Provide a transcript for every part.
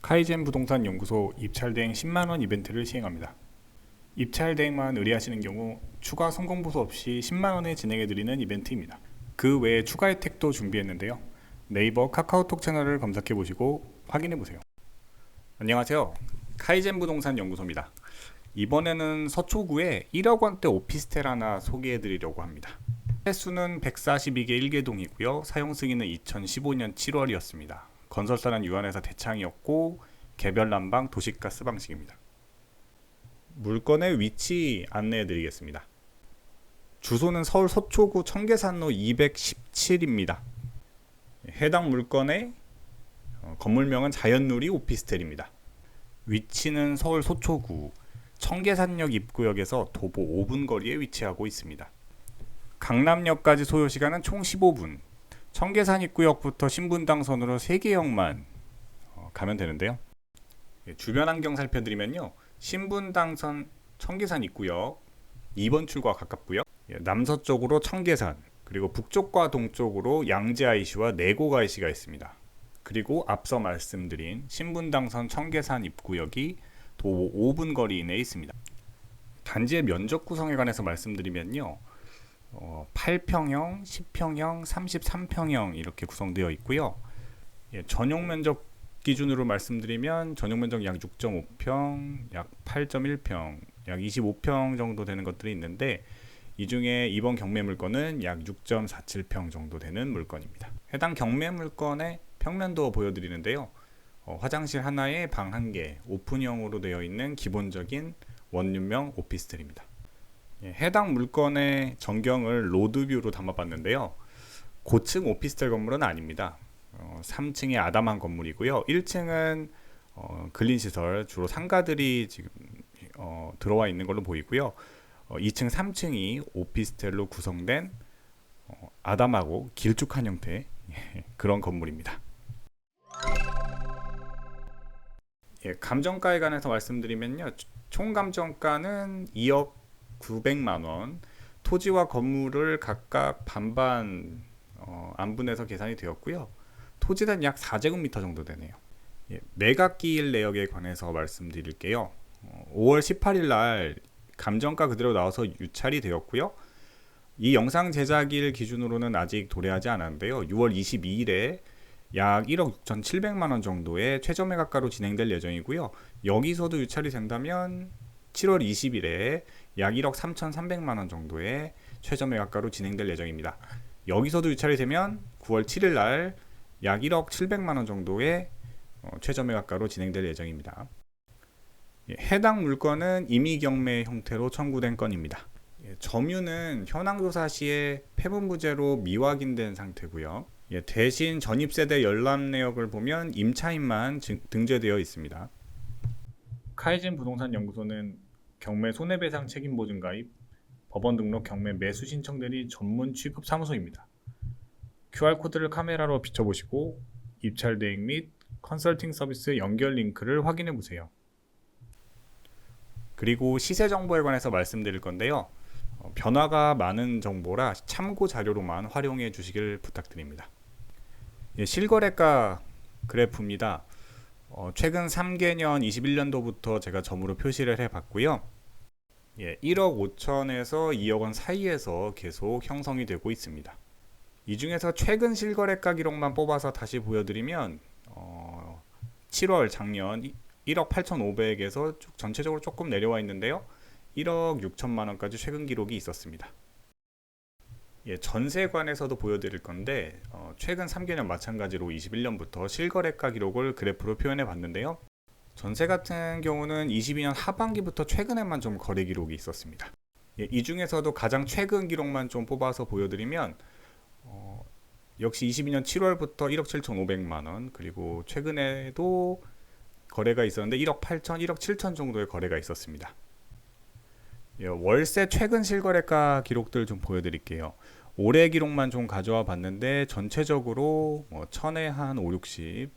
카이젠 부동산 연구소 입찰대행 10만원 이벤트를 시행합니다. 입찰대행만 의뢰하시는 경우 추가 성공보수 없이 10만원에 진행해드리는 이벤트입니다. 그 외에 추가 혜택도 준비했는데요. 네이버 카카오톡 채널을 검색해보시고 확인해보세요. 안녕하세요. 카이젠 부동산 연구소입니다. 이번에는 서초구에 1억원대 오피스텔 하나 소개해드리려고 합니다. 횟수는 142개 1개동이고요. 사용승인은 2015년 7월이었습니다. 건설사는 유한회사 대창이었고 개별 난방 도시가스 방식입니다. 물건의 위치 안내해 드리겠습니다. 주소는 서울 서초구 청계산로 217입니다. 해당 물건의 건물명은 자연누리 오피스텔입니다. 위치는 서울 서초구 청계산역 입구역에서 도보 5분 거리에 위치하고 있습니다. 강남역까지 소요시간은 총 15분. 청계산 입구역부터 신분당선으로 3개역만 가면 되는데요. 주변 환경 살펴드리면요. 신분당선 청계산 입구역 2번 출구와 가깝고요. 남서쪽으로 청계산, 그리고 북쪽과 동쪽으로 양재 IC와 내곡 IC가 있습니다. 그리고 앞서 말씀드린 신분당선 청계산 입구역이 도보 5분 거리 이내에 있습니다. 단지의 면적 구성에 관해서 말씀드리면요. 8평형, 10평형, 33평형 이렇게 구성되어 있고요. 전용 면적 기준으로 말씀드리면 전용 면적 약 6.5평, 약 8.1평, 약 25평 정도 되는 것들이 있는데 이 중에 이번 경매 물건은 약 6.47평 정도 되는 물건입니다. 해당 경매 물건의 평면도 보여드리는데요. 화장실 하나에 방 1개, 오픈형으로 되어 있는 기본적인 원룸형 오피스텔입니다. 해당 물건의 전경을 로드뷰로 담아봤는데요. 고층 오피스텔 건물은 아닙니다. 3층에 아담한 건물이고요. 1층은 근린시설, 주로 상가들이 지금 들어와 있는 걸로 보이고요. 2층, 3층이 오피스텔로 구성된 아담하고 길쭉한 형태의 그런 건물입니다. 감정가에 관해서 말씀드리면요. 총 감정가는 2억 900만원, 토지와 건물을 각각 반반 안분해서 계산이 되었고요. 토지는 약 4제곱미터 정도 되네요. 매각기일 내역에 관해서 말씀드릴게요. 5월 18일 날 감정가 그대로 나와서 유찰이 되었고요. 이 영상 제작일 기준으로는 아직 도래하지 않았는데요. 6월 22일에 약 1억 6,700만원 정도의 최저 매각가로 진행될 예정이고요. 여기서도 유찰이 된다면 7월 20일에 약 1억 3,300만원 정도의 최저 매각가로 진행될 예정입니다. 여기서도 유찰이 되면 9월 7일 날 약 1억 700만원 정도의 최저 매각가로 진행될 예정입니다. 해당 물건은 임의경매 형태로 청구된 건입니다. 점유는 현황조사 시에 폐부무죄로 미확인된 상태고요. 대신 전입세대 열람 내역을 보면 임차인만 등재되어 있습니다. 카이젠 부동산 연구소는 경매 손해배상 책임 보증 가입, 법원 등록 경매 매수 신청 대리 전문 취급 사무소입니다. QR코드를 카메라로 비춰보시고 입찰 대행 및 컨설팅 서비스 연결 링크를 확인해 보세요. 그리고 시세 정보에 관해서 말씀드릴 건데요. 변화가 많은 정보라 참고 자료로만 활용해 주시길 부탁드립니다. 실거래가 그래프입니다. 최근 3개년 21년도부터 제가 점으로 표시를 해봤고요. 1억 5천에서 2억 원 사이에서 계속 형성이 되고 있습니다. 이 중에서 최근 실거래가 기록만 뽑아서 다시 보여드리면 7월 작년 1억 8,500에서 전체적으로 조금 내려와 있는데요. 1억 6천만 원까지 최근 기록이 있었습니다. 전세관에서도 보여드릴 건데 최근 3개년 마찬가지로 21년부터 실거래가 기록을 그래프로 표현해 봤는데요. 전세 같은 경우는 22년 하반기부터 최근에만 좀 거래 기록이 있었습니다. 이 중에서도 가장 최근 기록만 좀 뽑아서 보여드리면 역시 22년 7월부터 1억 7,500만 원, 그리고 최근에도 거래가 있었는데 1억 8천, 1억 7천 정도의 거래가 있었습니다. 월세 최근 실거래가 기록들 좀 보여드릴게요. 올해 기록만 좀 가져와 봤는데 전체적으로 1000에 한 5, 60,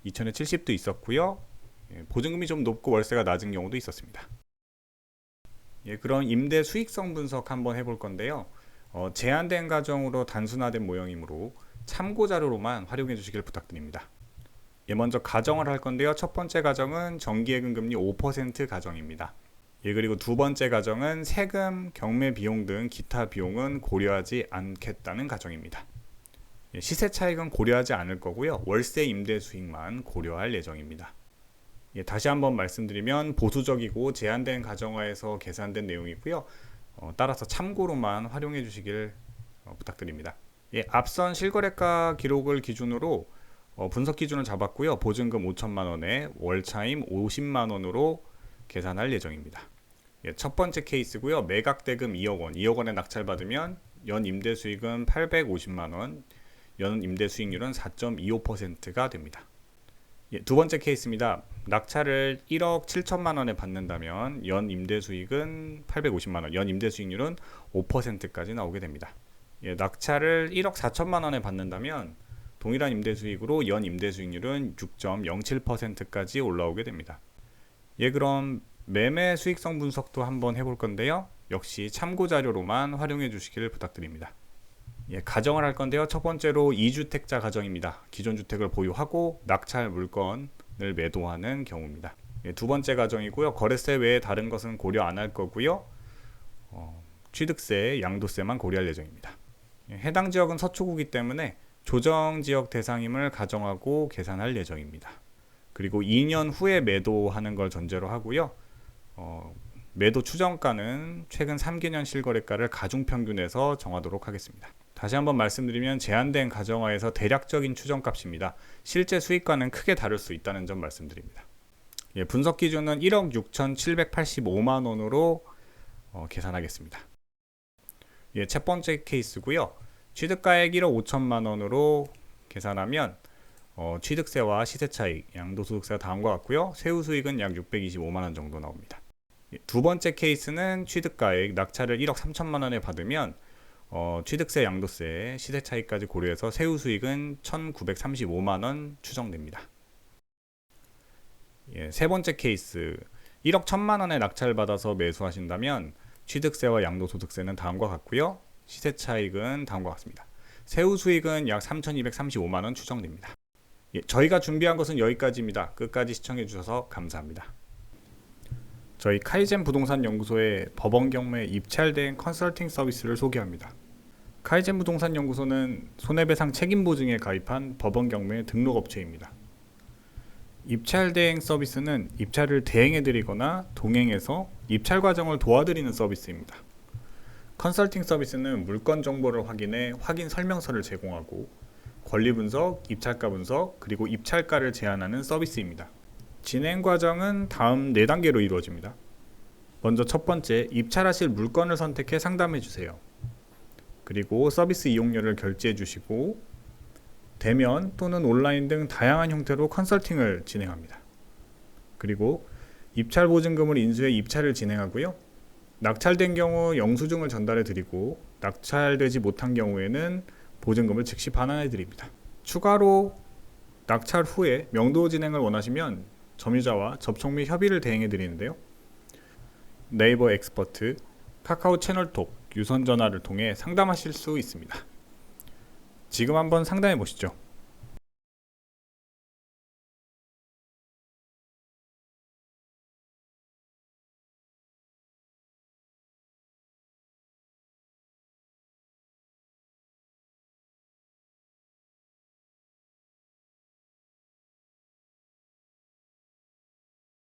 2000에 70도 있었고요. 보증금이 좀 높고 월세가 낮은 경우도 있었습니다. 그럼 임대 수익성 분석 한번 해볼 건데요. 제한된 가정으로 단순화된 모형이므로 참고 자료로만 활용해 주시길 부탁드립니다. 먼저 가정을 할 건데요. 첫 번째 가정은 정기예금 금리 5% 가정입니다. 그리고 두 번째 가정은 세금, 경매 비용 등 기타 비용은 고려하지 않겠다는 가정입니다. 시세 차익은 고려하지 않을 거고요. 월세 임대 수익만 고려할 예정입니다. 다시 한번 말씀드리면 보수적이고 제한된 가정하에서 계산된 내용이고요. 따라서 참고로만 활용해 주시길 부탁드립니다. 앞선 실거래가 기록을 기준으로 분석 기준을 잡았고요. 보증금 5천만 원에 월차임 50만 원으로 계산할 예정입니다. 첫 번째 케이스고요. 매각 대금 2억 원, 2억 원에 낙찰받으면 연 임대 수익은 850만 원, 연 임대 수익률은 4.25%가 됩니다. 두 번째 케이스입니다. 낙찰을 1억 7천만 원에 받는다면 연 임대 수익은 850만 원, 연 임대 수익률은 5%까지 나오게 됩니다. 낙찰을 1억 4천만 원에 받는다면 동일한 임대 수익으로 연 임대 수익률은 6.07%까지 올라오게 됩니다. 그럼 매매 수익성 분석도 한번 해볼 건데요. 역시 참고 자료로만 활용해 주시길 부탁드립니다. 가정을 할 건데요. 첫 번째로 2주택자 가정입니다. 기존 주택을 보유하고 낙찰 물건을 매도하는 경우입니다. 두 번째 가정이고요. 거래세 외에 다른 것은 고려 안 할 거고요. 취득세, 양도세만 고려할 예정입니다. 해당 지역은 서초구이기 때문에 조정지역 대상임을 가정하고 계산할 예정입니다. 그리고 2년 후에 매도하는 걸 전제로 하고요. 매도 추정가는 최근 3개년 실거래가를 가중평균해서 정하도록 하겠습니다. 다시 한번 말씀드리면 제한된 가정하에서 대략적인 추정값입니다. 실제 수익과는 크게 다를 수 있다는 점 말씀드립니다. 분석 기준은 1억 6,785만 원으로 계산하겠습니다. 첫 번째 케이스고요. 취득가액 1억 5천만 원으로 계산하면 취득세와 시세차익, 양도소득세가 다음과 같고요. 세후수익은 약 625만 원 정도 나옵니다. 두 번째 케이스는 취득가액 낙찰을 1억 3천만 원에 받으면 취득세, 양도세, 시세차익까지 고려해서 세후수익은 1,935만 원 추정됩니다. 세 번째 케이스 1억 1천만 원에 낙찰을 받아서 매수하신다면 취득세와 양도소득세는 다음과 같고요. 시세차익은 다음과 같습니다. 세후수익은 약 3,235만 원 추정됩니다. 저희가 준비한 것은 여기까지입니다. 끝까지 시청해 주셔서 감사합니다. 저희 카이젠 부동산 연구소의 법원 경매 입찰된 컨설팅 서비스를 소개합니다. 카이젠 부동산 연구소는 손해배상 책임 보증에 가입한 법원 경매 등록 업체입니다. 입찰 대행 서비스는 입찰을 대행해 드리거나 동행해서 입찰 과정을 도와드리는 서비스입니다. 컨설팅 서비스는 물건 정보를 확인해 확인 설명서를 제공하고 권리 분석, 입찰가 분석, 그리고 입찰가를 제안하는 서비스입니다. 진행 과정은 다음 4단계로 이루어집니다. 먼저 첫 번째, 입찰하실 물건을 선택해 상담해 주세요. 그리고 서비스 이용료를 결제해 주시고 대면 또는 온라인 등 다양한 형태로 컨설팅을 진행합니다. 그리고 입찰 보증금을 인수해 입찰을 진행하고요. 낙찰된 경우 영수증을 전달해 드리고 낙찰되지 못한 경우에는 보증금을 즉시 반환해 드립니다. 추가로 낙찰 후에 명도 진행을 원하시면 점유자와 접촉 및 협의를 대행해 드리는데요. 네이버 엑스퍼트, 카카오 채널톡, 유선 전화를 통해 상담하실 수 있습니다. 지금 한번 상담해 보시죠.